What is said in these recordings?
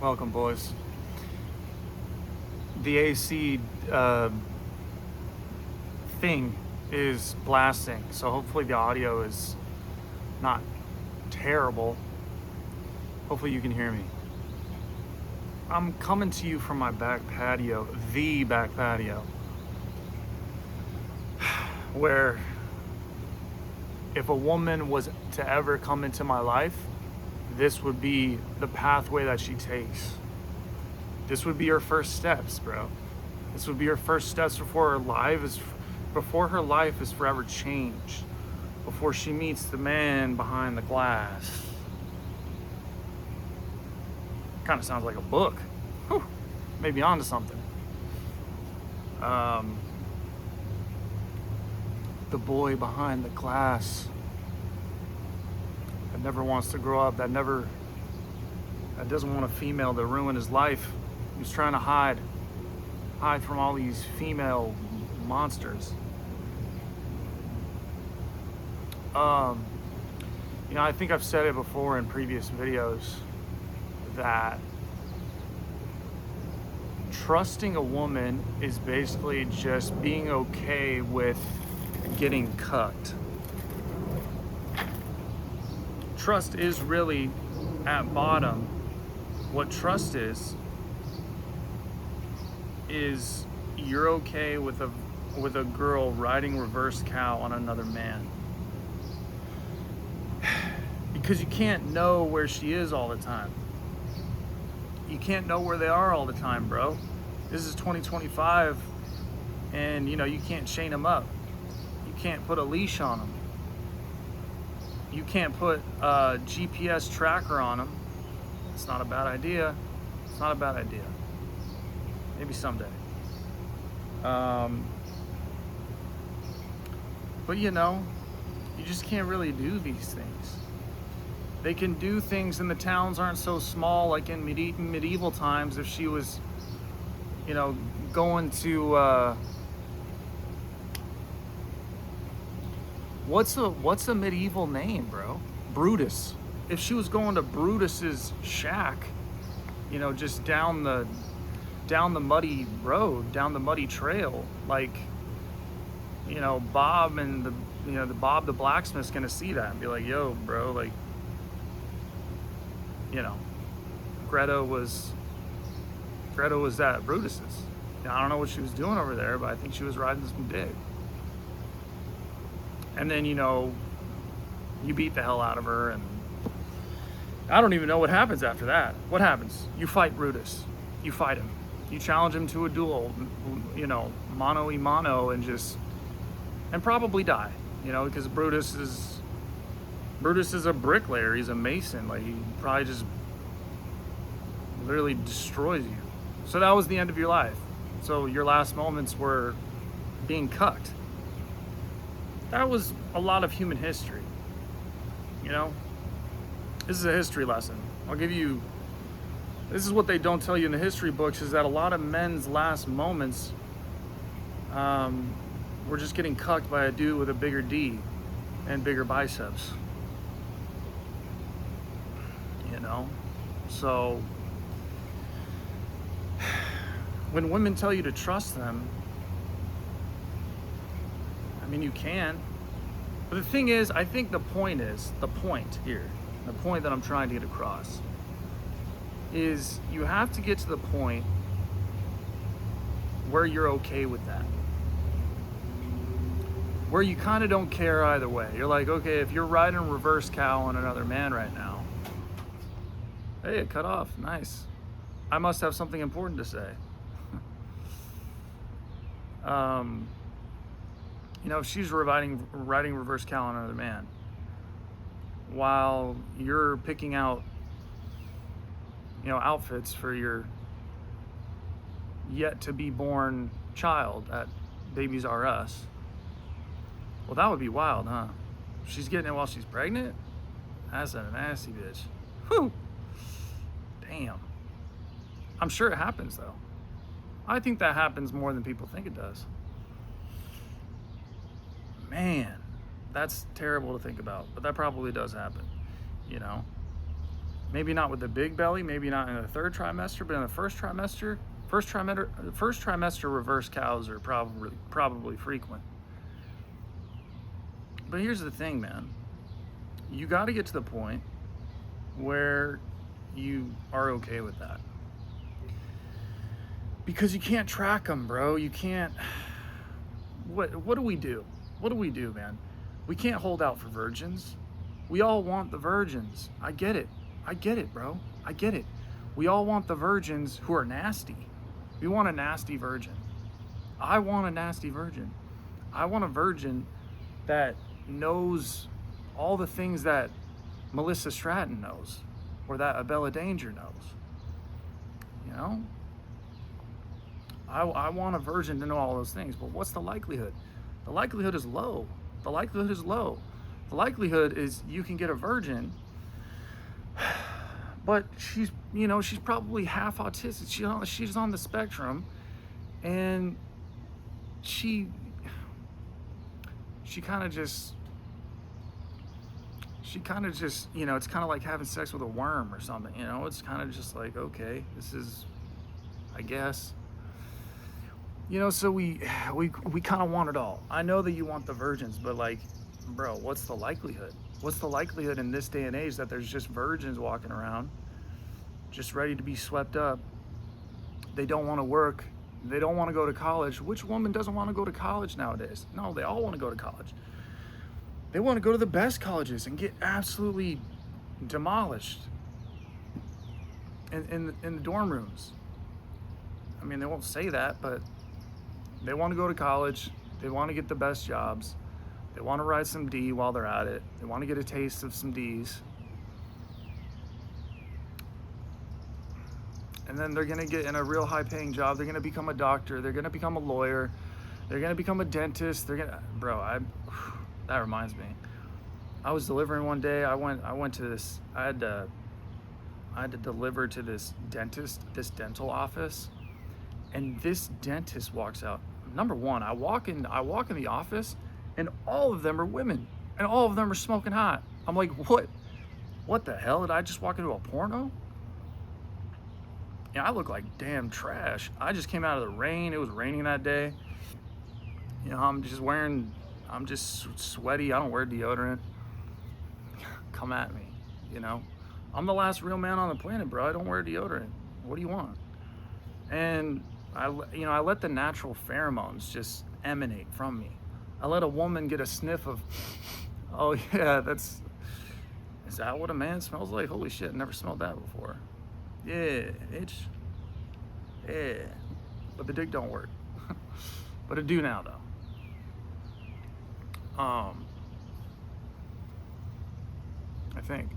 Welcome, boys. The AC thing is blasting, so hopefully the audio is not terrible. Hopefully you can hear me. I'm coming to you from my back patio, the back patio, where if a woman was to ever come into my life, this would be the pathway that she takes. This would be her first steps, bro. This would be her first steps before her life is forever changed, before she meets the man behind the glass. Kind of sounds like a book. Whew, maybe onto something. The boy behind the glass that never wants to grow up, that doesn't want a female to ruin his life. He's trying to hide from all these female monsters. I think I've said it before in previous videos that trusting a woman is basically just being okay with getting cucked. Trust is really, at bottom, what trust is you're okay with a girl riding reverse cow on another man. Because you can't know where she is all the time. You can't know where they are all the time, bro. This is 2025, and you can't chain them up. You can't put a leash on them. You can't put a GPS tracker on them. It's not a bad idea. It's not a bad idea. Maybe someday. But you just can't really do these things. They can do things, and the towns aren't so small like in medieval times. If she was, going to what's a medieval name, bro? Brutus. If she was going to Brutus's shack, just down the muddy road, down the muddy trail, like, Bob and Bob the blacksmith's gonna see that and be like, yo, bro, like, Greta was at Brutus's. I don't know what she was doing over there, but I think she was riding some dick. And then, you beat the hell out of her, and I don't even know what happens after that. What happens? You fight Brutus. You fight him. You challenge him to a duel, mano a mano, and probably die, because Brutus is a bricklayer. He's a mason. Like, he probably just literally destroys you. So that was the end of your life. So your last moments were being cucked. That was a lot of human history. This is a history lesson. This is what they don't tell you in the history books, is that a lot of men's last moments were just getting cucked by a dude with a bigger D and bigger biceps. So when women tell you to trust them, you can. But the thing is, I think the point that I'm trying to get across is you have to get to the point where you're okay with that. Where you kind of don't care either way. You're like, okay, if you're riding reverse cow on another man right now, hey, it cut off. Nice. I must have something important to say. If she's riding reverse cow on another man, while you're picking out, outfits for your yet to be born child at Babies R Us, well, that would be wild, huh? She's getting it while she's pregnant? That's a nasty bitch. Whew. Damn. I'm sure it happens, though. I think that happens more than people think it does. Man, that's terrible to think about, but that probably does happen, Maybe not with the big belly, maybe not in the third trimester, but in the first trimester reverse cows are probably frequent. But here's the thing, man. You got to get to the point where you are okay with that. Because you can't track them, bro. You can't. What do we do? What do we do, man? We can't hold out for virgins. We all want the virgins. I get it, bro. I get it. We all want the virgins who are nasty. We want a nasty virgin. I want a nasty virgin. I want a virgin that knows all the things that Melissa Stratton knows, or that Abella Danger knows. You know? I want a virgin to know all those things, but what's the likelihood? The likelihood is low. The likelihood is low. The likelihood is you can get a virgin, but she's probably half autistic. She's on the spectrum, and she kind of just, it's kind of like having sex with a worm or something, it's kind of just like, okay, this is, I guess, so we kind of want it all. I know that you want the virgins, but like, bro, what's the likelihood? What's the likelihood in this day and age that there's just virgins walking around, just ready to be swept up? They don't want to work. They don't want to go to college. Which woman doesn't want to go to college nowadays? No, they all want to go to college. They want to go to the best colleges and get absolutely demolished in the dorm rooms. I mean, they won't say that, but they want to go to college. They want to get the best jobs. They want to ride some D while they're at it. They want to get a taste of some D's. And then they're going to get in a real high-paying job. They're going to become a doctor. They're going to become a lawyer. They're going to become a dentist. That reminds me. I was delivering one day. I went to this. I had to deliver to this dental office, and this dentist walks out. Number one, I walk in the office, and all of them are women, and all of them are smoking hot. I'm like, what the hell? Did I just walk into a porno? Yeah, I look like damn trash. I just came out of the rain. It was raining that day. I'm just sweaty. I don't wear deodorant. Come at me, I'm the last real man on the planet, bro. I don't wear deodorant. What do you want? And I let the natural pheromones just emanate from me. I let a woman get a sniff of, oh yeah, is that what a man smells like? Holy shit, never smelled that before. Yeah, but the dick don't work. But it do now though. I think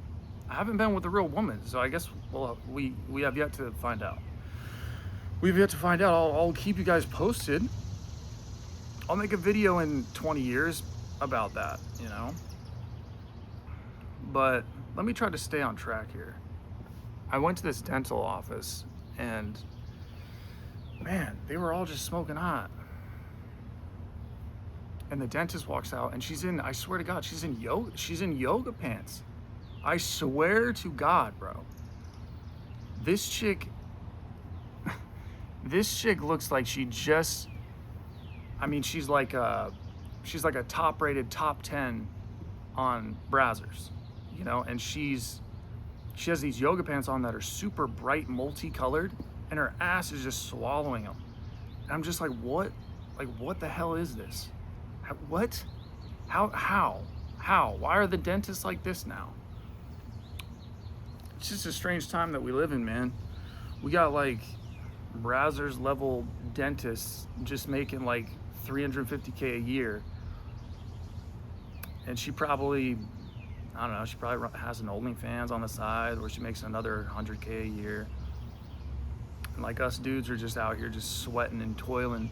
I haven't been with a real woman, so I guess we have yet to find out. We've yet to find out. I'll keep you guys posted. I'll make a video in 20 years about that, But let me try to stay on track here. I went to this dental office, and man, they were all just smoking hot. And the dentist walks out, and I swear to God, she's in yoga pants. I swear to God, bro. This chick looks like she's like a top-rated top 10 on Brazzers, and she has these yoga pants on that are super bright, multicolored, and her ass is just swallowing them. And I'm just like, what? Like, what the hell is this? What? How? Why are the dentists like this now? It's just a strange time that we live in, man. We got like Brazzers level dentists just making like $350K a year. And she probably has an OnlyFans on the side where she makes another $100K a year. And like us dudes are just out here just sweating and toiling,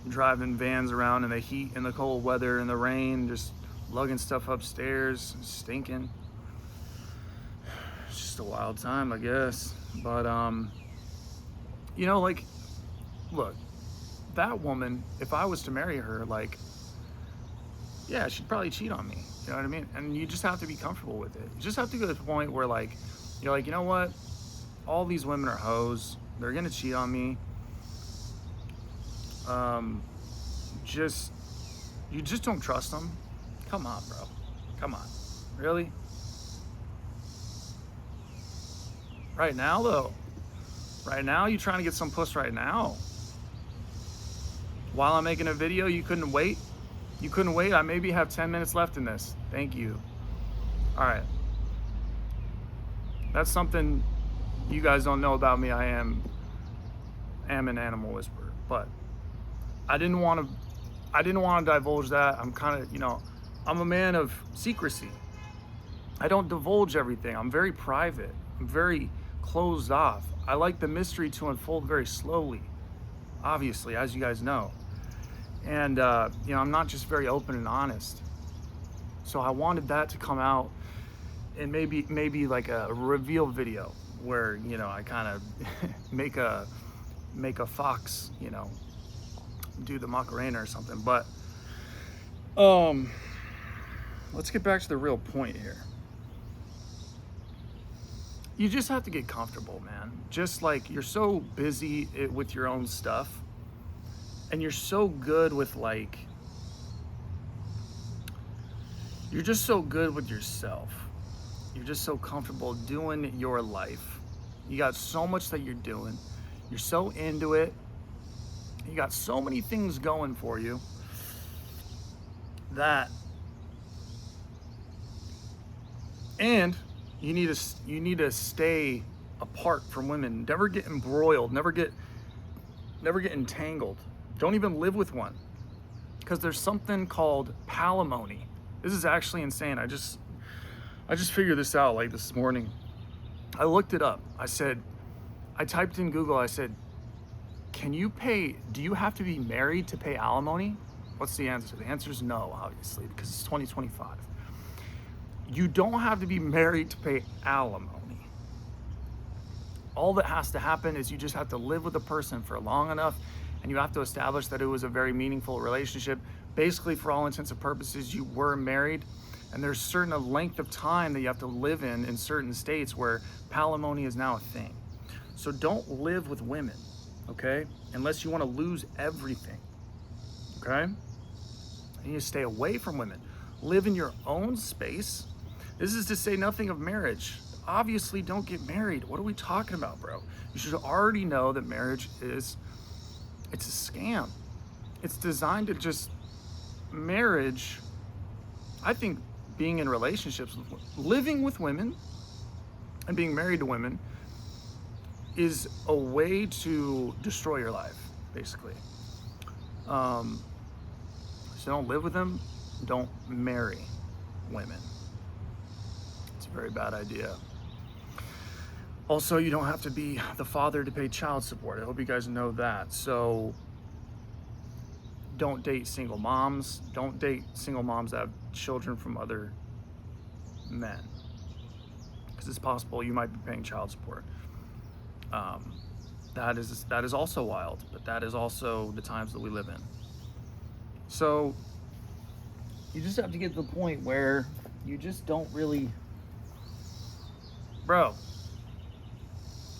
driving vans around in the heat and the cold weather and the rain, just lugging stuff upstairs, stinking. It's just a wild time, I guess. But look, that woman, if I was to marry her, like, yeah, she'd probably cheat on me. You know what I mean? And you just have to be comfortable with it. You just have to go to the point where like, you're like, you know what? All these women are hoes. They're gonna cheat on me. Um, just, you just don't trust them. Come on, bro. Come on. Really? Right now, though. Right now, you trying to get some puss right now? While I'm making a video, you couldn't wait? You couldn't wait? I maybe have 10 minutes left in this. Thank you. All right. That's something you guys don't know about me. I am an animal whisperer, but I didn't want to divulge that. I'm kind of, I'm a man of secrecy. I don't divulge everything. I'm very private. I'm very closed off. I like the mystery to unfold very slowly, obviously, as you guys know. And, I'm not just very open and honest. So I wanted that to come out in maybe like a reveal video where, I kind of make a fox, do the Macarena or something. But let's get back to the real point here. You just have to get comfortable, man. Just like you're so busy with your own stuff, and you're so good with you're just so good with yourself. You're just so comfortable doing your life. You got so much that you're doing. You're so into it. You got so many things going for you that, and you need to stay apart from women. Never get embroiled. Never get entangled. Don't even live with one, because there's something called palimony. This is actually insane. I just figured this out like this morning. I looked it up. I typed in Google. I said, do you have to be married to pay alimony? What's the answer? The answer is no, obviously, because it's 2025. You don't have to be married to pay alimony. All that has to happen is you just have to live with a person for long enough, and you have to establish that it was a very meaningful relationship. Basically, for all intents and purposes, you were married, and there's certain a length of time that you have to live in certain states where palimony is now a thing. So don't live with women, okay? Unless you want to lose everything, okay? You need to stay away from women. Live in your own space. This is to say nothing of marriage. Obviously, don't get married. What are we talking about, bro? You should already know that marriage it's a scam. It's designed to marriage, I think being in relationships, living with women and being married to women is a way to destroy your life, basically. So don't live with them, don't marry women. It's a very bad idea. Also, you don't have to be the father to pay child support. I hope you guys know that. So don't date single moms. Don't date single moms that have children from other men, because it's possible you might be paying child support. That is also wild, but that is also the times that we live in. So you just have to get to the point where you just don't really, bro,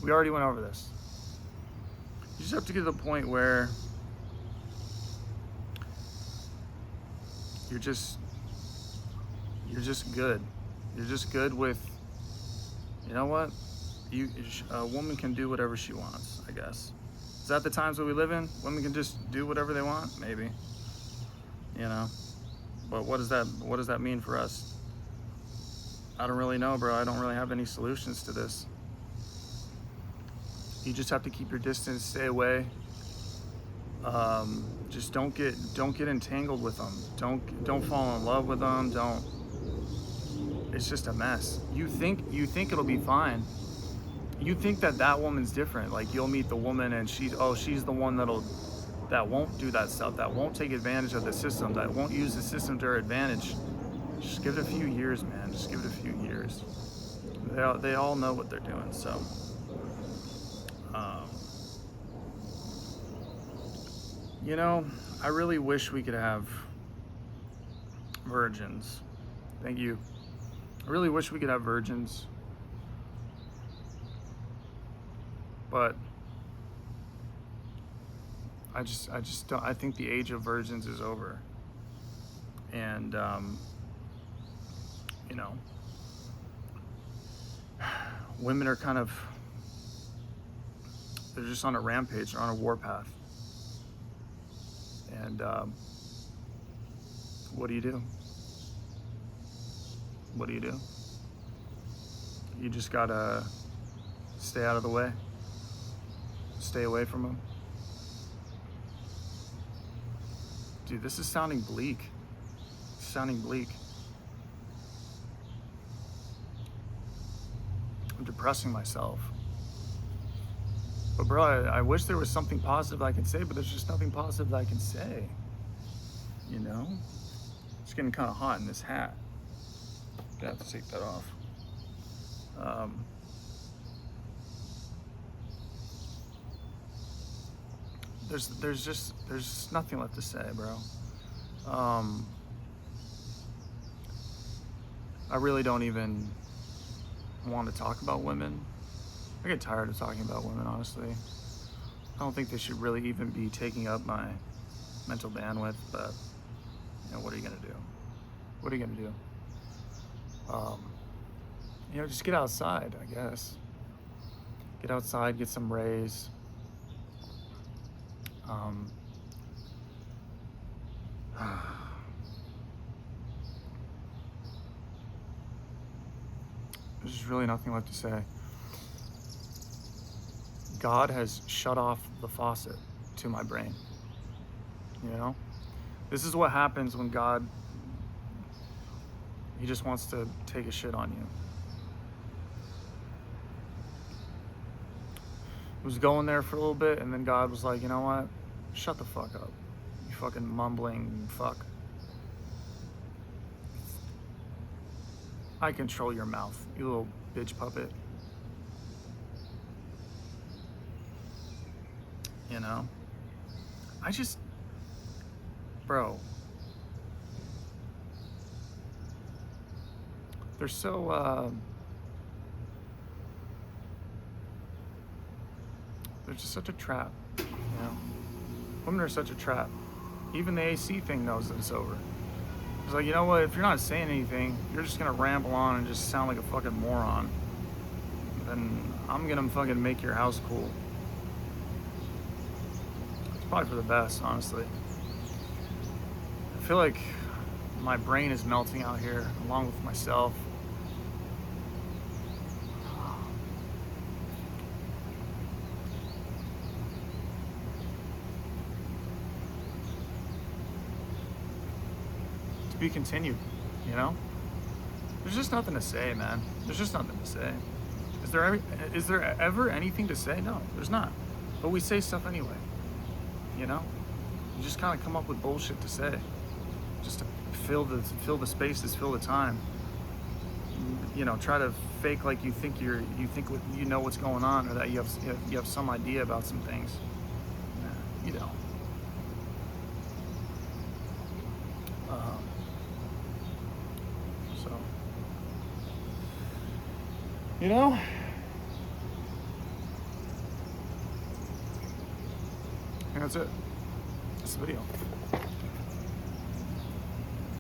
we already went over this. You just have to get to the point where you're just good. You're just good with, you know what? A woman can do whatever she wants, I guess. Is that the times that we live in? Women can just do whatever they want? Maybe. But what does that mean for us? I don't really know, bro. I don't really have any solutions to this. You just have to keep your distance, stay away. Just don't get entangled with them. Don't fall in love with them. It's just a mess. You think it'll be fine. You think that woman's different. Like, you'll meet the woman and she's the one that won't do that stuff, that won't take advantage of the system, that won't use the system to her advantage. Just give it a few years, man. Just give it a few years. They all know what they're doing. So I really wish we could have Virgins. Thank you. I really wish we could have virgins, but I just don't. I think the age of virgins is over, and you know, women are kind of, they're just on a rampage. They're on a warpath, and what do you do? What do you do? You just gotta stay out of the way. Stay away from them. Dude, this is sounding bleak. It's sounding bleak. I'm depressing myself. But bro, I wish there was something positive I could say, but there's just nothing positive that I can say. You know? It's getting kind of hot in this hat. I have to take that off. There's just nothing left to say, bro. I really don't even want to talk about women. I get tired of talking about women, honestly. I don't think they should really even be taking up my mental bandwidth, but you know, what are you gonna do? What are you gonna do? You know, just get outside, I guess. Get outside, get some rays. There's just really nothing left to say. God has shut off the faucet to my brain. You know? This is what happens when God, he just wants to take a shit on you. It was going there for a little bit, and then God was like, you know what? Shut the fuck up. You fucking mumbling fuck. I control your mouth, you little bitch puppet. You know? I just, bro. They're so, they're just such a trap, you know? Women are such a trap. Even the AC thing knows that it's over. It's like, you know what, if you're not saying anything, you're just gonna ramble on and just sound like a fucking moron. Then I'm gonna fucking make your house cool. It's probably for the best, honestly. I feel like my brain is melting out here, along with myself. To be continued, you know? There's just nothing to say, man. There's just nothing to say. Is there ever anything to say? No, there's not. But we say stuff anyway, you know? You just kind of come up with bullshit to say, just to fill the spaces, fill the time. You know, try to fake like you think you know what's going on, or that you have some idea about some things. Nah, you don't. So, you know, and that's it. That's the video.